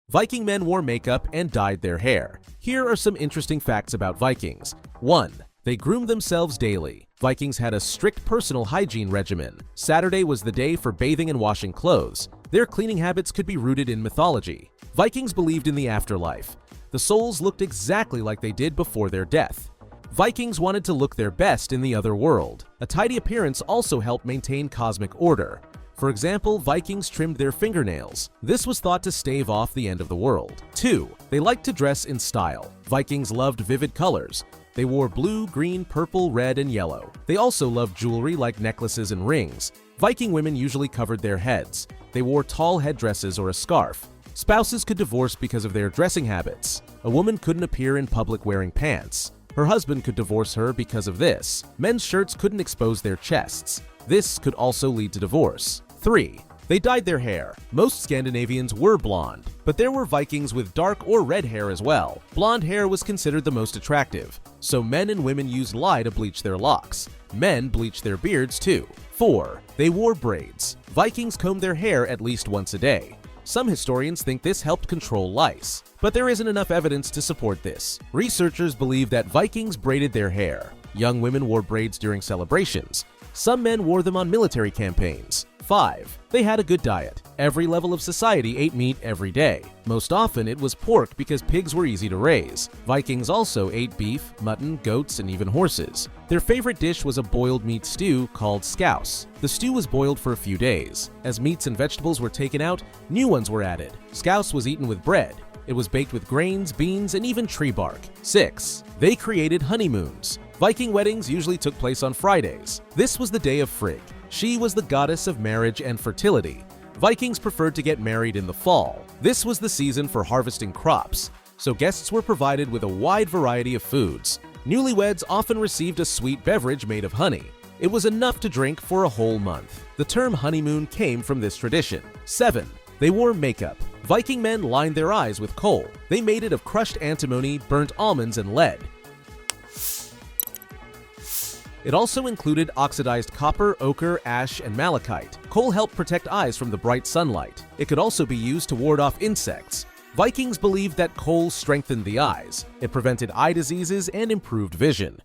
Viking men wore makeup and dyed their hair. Here are some interesting facts about Vikings. 1. They groomed themselves daily. Vikings had a strict personal hygiene regimen. Saturday was the day for bathing and washing clothes. Their cleaning habits could be rooted in mythology. Vikings believed in the afterlife. The souls looked exactly like they did before their death. Vikings wanted to look their best in the other world. A tidy appearance also helped maintain cosmic order. For example, Vikings trimmed their fingernails. This was thought to stave off the end of the world. 2. They liked to dress in style. Vikings loved vivid colors. They wore blue, green, purple, red, and yellow. They also loved jewelry like necklaces and rings. Viking women usually covered their heads. They wore tall headdresses or a scarf. Spouses could divorce because of their dressing habits. A woman couldn't appear in public wearing pants. Her husband could divorce her because of this. Men's shirts couldn't expose their chests. This could also lead to divorce. 3. They dyed their hair. Most Scandinavians were blonde, but there were Vikings with dark or red hair as well. Blonde hair was considered the most attractive, so men and women used lye to bleach their locks. Men bleached their beards too. 4. They wore braids. Vikings combed their hair at least once a day. Some historians think this helped control lice, but there isn't enough evidence to support this. Researchers believe that Vikings braided their hair. Young women wore braids during celebrations. Some men wore them on military campaigns. 5. They had a good diet. Every level of society ate meat every day. Most often it was pork because pigs were easy to raise. Vikings also ate beef, mutton, goats, and even horses. Their favorite dish was a boiled meat stew called scouse. The stew was boiled for a few days. As meats and vegetables were taken out, new ones were added. Scouse was eaten with bread. It was baked with grains, beans, and even tree bark. 6. They created honeymoons. Viking weddings usually took place on Fridays. This was the day of Frigg. She was the goddess of marriage and fertility. Vikings preferred to get married in the fall. This was the season for harvesting crops, so guests were provided with a wide variety of foods. Newlyweds often received a sweet beverage made of honey. It was enough to drink for a whole month. The term honeymoon came from this tradition. 7. They wore makeup. Viking men lined their eyes with coal. They made it of crushed antimony, burnt almonds, and lead. It also included oxidized copper, ochre, ash, and malachite. Coal helped protect eyes from the bright sunlight. It could also be used to ward off insects. Vikings believed that coal strengthened the eyes. It prevented eye diseases and improved vision.